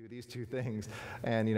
do these two things and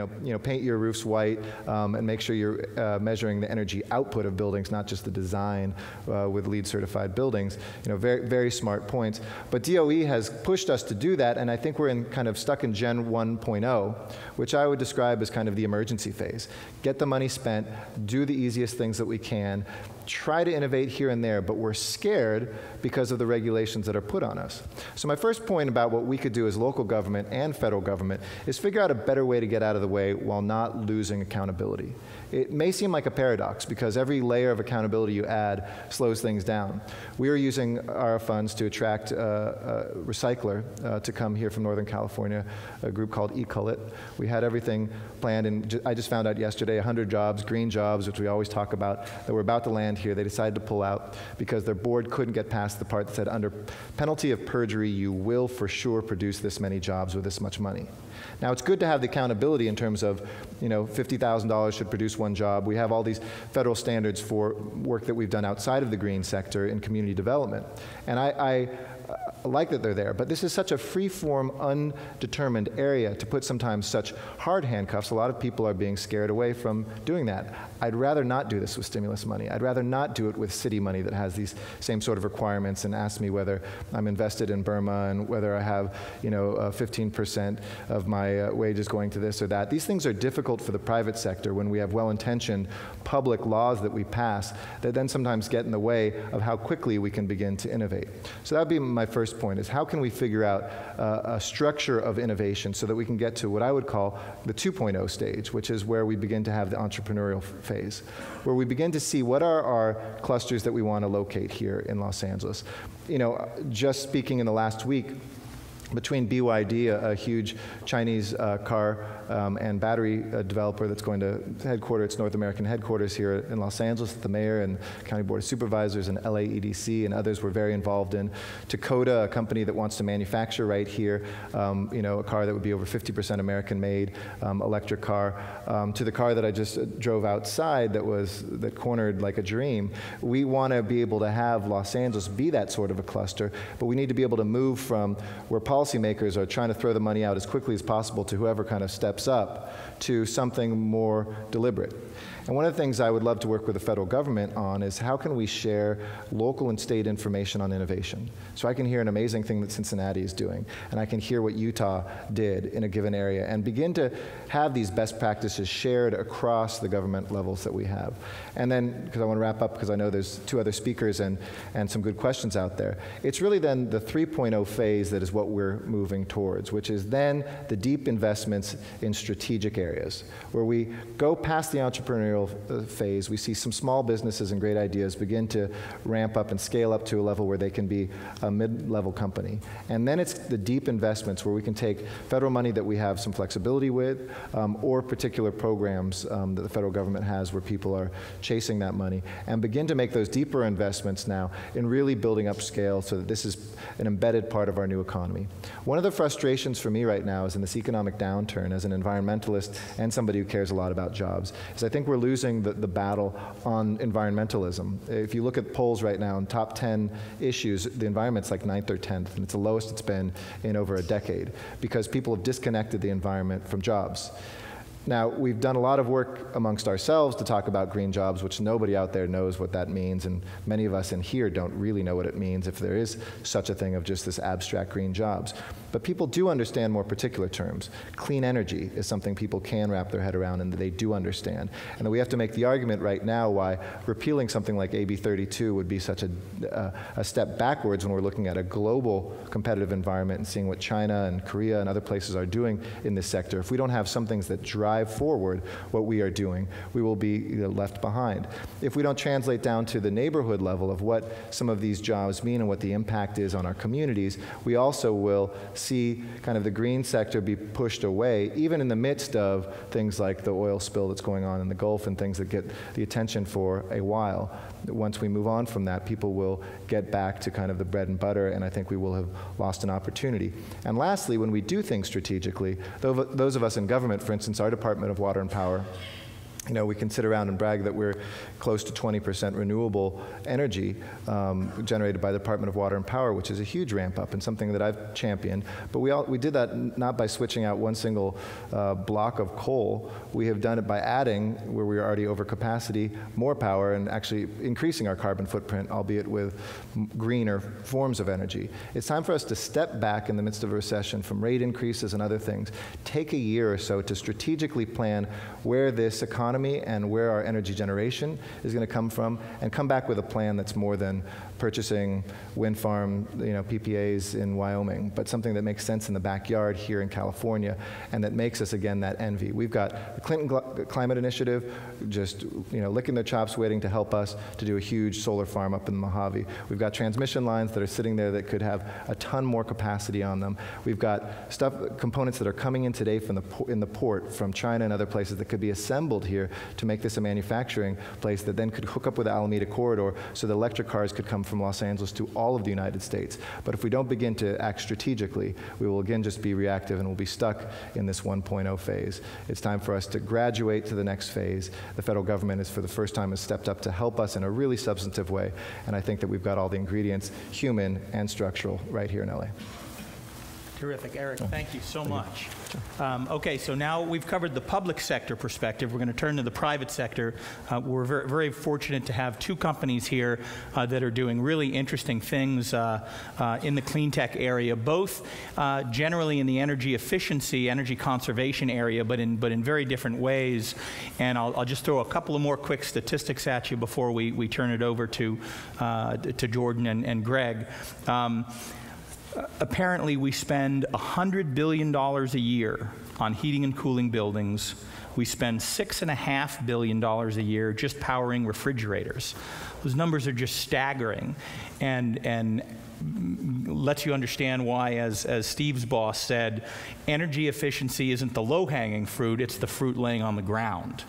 paint your roofs white and make sure you're measuring the energy output of buildings, not just the design with LEED certified buildings. Very, very smart points. But DOE has pushed us to do that, and I think we're kind of stuck in Gen 1.0, which I would describe as kind of the emergency phase. Get the money spent, do the easiest things that we can, try to innovate here and there, but we're scared because of the regulations that are put on us. So my first point about what we could do as local government and federal government is figure out a better way to get out of the way while not losing accountability. It may seem like a paradox because every layer of accountability you add slows things down. We are using our funds to attract a recycler to come here from Northern California, a group called eCullet. We had everything planned, and I just found out yesterday 100 jobs, green jobs, which we always talk about, that were about to land here. They decided to pull out because their board couldn't get past the part that said, under penalty of perjury, you will for sure produce this many jobs with this much money. Now, it's good to have the accountability in terms of, $50,000 should produce one job. We have all these federal standards for work that we've done outside of the green sector in community development. And I like that they're there, but this is such a free-form, undetermined area to put sometimes such hard handcuffs. A lot of people are being scared away from doing that. I'd rather not do this with stimulus money. I'd rather not do it with city money that has these same sort of requirements and ask me whether I'm invested in Burma and whether I have 15% of my wages going to this or that. These things are difficult for the private sector when we have well-intentioned public laws that we pass that then sometimes get in the way of how quickly we can begin to innovate. So that would be my first point, is how can we figure out a structure of innovation so that we can get to what I would call the 2.0 stage, which is where we begin to have the entrepreneurial phase, where we begin to see what are our clusters that we want to locate here in Los Angeles. Just speaking in the last week, between BYD, a huge Chinese car and battery developer that's going to headquarter its North American headquarters here in Los Angeles, the mayor and county board of supervisors and LA EDC and others were very involved in. Dakota, a company that wants to manufacture right here, a car that would be over 50% American-made, electric car, to the car that I just drove outside that cornered like a dream. We want to be able to have Los Angeles be that sort of a cluster, but we need to be able to move from where policymakers are trying to throw the money out as quickly as possible to whoever kind of steps up to something more deliberate. And one of the things I would love to work with the federal government on is how can we share local and state information on innovation. So I can hear an amazing thing that Cincinnati is doing, and I can hear what Utah did in a given area, and begin to have these best practices shared across the government levels that we have. And then, because I want to wrap up, because I know there's two other speakers and some good questions out there, it's really then the 3.0 phase that is what we're moving towards, which is then the deep investments in strategic areas, where we go past the entrepreneurial phase. We see some small businesses and great ideas begin to ramp up and scale up to a level where they can be a mid-level company. And then it's the deep investments where we can take federal money that we have some flexibility with, or particular programs that the federal government has where people are chasing that money, and begin to make those deeper investments now in really building up scale so that this is an embedded part of our new economy. One of the frustrations for me right now is in this economic downturn as an environmentalist and somebody who cares a lot about jobs, is I think we're losing the battle on environmentalism. If you look at polls right now in top 10 issues, the environment's like 9th or 10th, and it's the lowest it's been in over a decade because people have disconnected the environment from jobs. Now, we've done a lot of work amongst ourselves to talk about green jobs, which nobody out there knows what that means, and many of us in here don't really know what it means if there is such a thing of just this abstract green jobs. But people do understand more particular terms. Clean energy is something people can wrap their head around and that they do understand. And that we have to make the argument right now why repealing something like AB 32 would be such a step backwards when we're looking at a global competitive environment and seeing what China and Korea and other places are doing in this sector. If we don't have some things that drive forward what we are doing, we will be left behind. If we don't translate down to the neighborhood level of what some of these jobs mean and what the impact is on our communities, we also will see kind of the green sector be pushed away, even in the midst of things like the oil spill that's going on in the Gulf and things that get the attention for a while. Once we move on from that, people will get back to kind of the bread and butter, and I think we will have lost an opportunity. And lastly, when we do things strategically, those of us in government, for instance, our Department of Water and Power You know, we can sit around and brag that we're close to 20% renewable energy generated by the Department of Water and Power, which is a huge ramp up and something that I've championed. But we did that not by switching out one single block of coal. We have done it by adding, where we are already over capacity, more power and actually increasing our carbon footprint, albeit with greener forms of energy. It's time for us to step back in the midst of a recession from rate increases and other things, take a year or so to strategically plan where this economy and where our energy generation is going to come from, and come back with a plan that's more than purchasing wind farm, PPAs in Wyoming, but something that makes sense in the backyard here in California, and that makes us again that envy. We've got the Clinton Climate Initiative, just licking their chops, waiting to help us to do a huge solar farm up in the Mojave. We've got transmission lines that are sitting there that could have a ton more capacity on them. We've got components that are coming in today from in the port from China and other places that could be assembled here to make this a manufacturing place that then could hook up with the Alameda Corridor so that electric cars could come from Los Angeles to all of the United States. But if we don't begin to act strategically, we will again just be reactive and we'll be stuck in this 1.0 phase. It's time for us to graduate to the next phase. The federal government is, for the first time, has stepped up to help us in a really substantive way, and I think that we've got all the ingredients, human and structural, right here in LA. Terrific. Eric, thank you so much. Okay, so now we've covered the public sector perspective. We're going to turn to the private sector. We're very, very fortunate to have two companies here that are doing really interesting things in the clean tech area, both generally in the energy efficiency, energy conservation area, but in very different ways. And I'll just throw a couple of more quick statistics at you before we turn it over to Jordan and Greg. Apparently, we spend $100 billion a year on heating and cooling buildings. We spend $6.5 billion a year just powering refrigerators. Those numbers are just staggering, and lets you understand why, as Steve's boss said, energy efficiency isn't the low-hanging fruit, it's the fruit laying on the ground.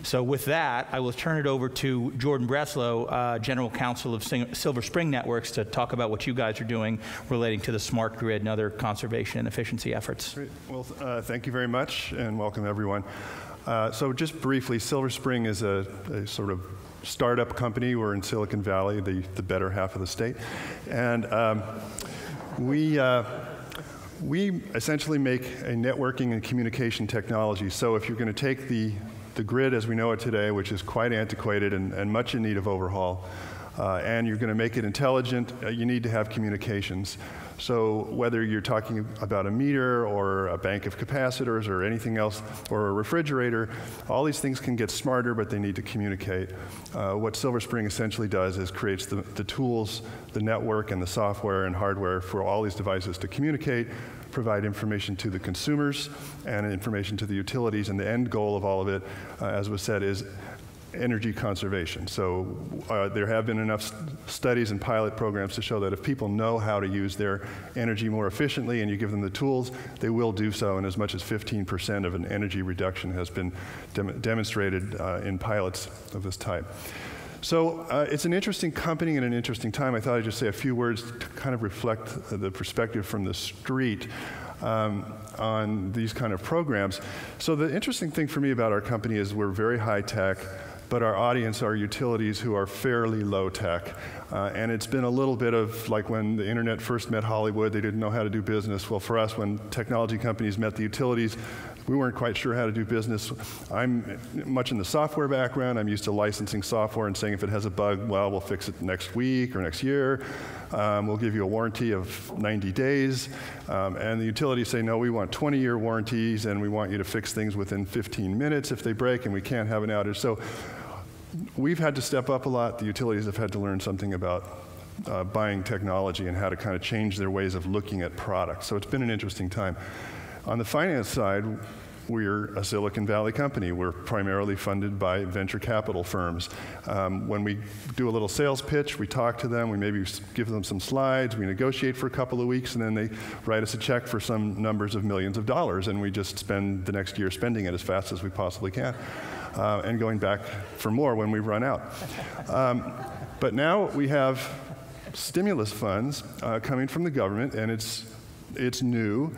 So with that, I will turn it over to Jordan Breslow, General Counsel of Silver Spring Networks, to talk about what you guys are doing relating to the smart grid and other conservation and efficiency efforts. Great. Well, thank you very much, and welcome everyone. So just briefly, Silver Spring is a sort of startup company. We're in Silicon Valley, the better half of the state. And we essentially make a networking and communication technology. So if you're going to take the grid as we know it today, which is quite antiquated and much in need of overhaul, and you're going to make it intelligent, you need to have communications. So whether you're talking about a meter or a bank of capacitors or anything else, or a refrigerator, all these things can get smarter, but they need to communicate. What Silver Spring essentially does is creates the tools, the network, and the software and hardware for all these devices to communicate, provide information to the consumers and information to the utilities, and the end goal of all of it, as was said, is energy conservation. So there have been enough studies and pilot programs to show that if people know how to use their energy more efficiently and you give them the tools, they will do so, and as much as 15% of an energy reduction has been demonstrated in pilots of this type. So it's an interesting company and an interesting time. I thought I'd just say a few words to kind of reflect the perspective from the street on these kind of programs. So the interesting thing for me about our company is we're very high tech, but our audience are utilities who are fairly low tech. And it's been a little bit of like when the internet first met Hollywood, they didn't know how to do business. Well, for us, when technology companies met the utilities, we weren't quite sure how to do business. I'm much in the software background. I'm used to licensing software and saying if it has a bug, well, we'll fix it next week or next year. We'll give you a warranty of 90 days. And the utilities say, no, we want 20-year warranties, and we want you to fix things within 15 minutes if they break, and we can't have an outage. So we've had to step up a lot. The utilities have had to learn something about buying technology and how to kind of change their ways of looking at products. So it's been an interesting time. On the finance side, we're a Silicon Valley company. We're primarily funded by venture capital firms. When we do a little sales pitch, we talk to them, we maybe give them some slides, we negotiate for a couple of weeks, and then they write us a check for some numbers of millions of dollars, and we just spend the next year spending it as fast as we possibly can, and going back for more when we run out. But now we have stimulus funds coming from the government, and it's new.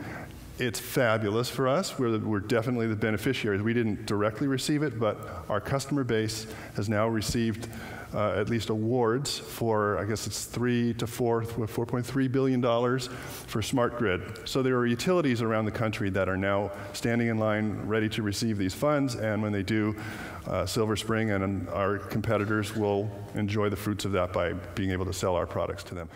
It's fabulous for us. We're definitely the beneficiaries. We didn't directly receive it, but our customer base has now received at least awards for, I guess it's $4.3 billion for smart grid. So there are utilities around the country that are now standing in line, ready to receive these funds, and when they do, Silver Spring and our competitors will enjoy the fruits of that by being able to sell our products to them.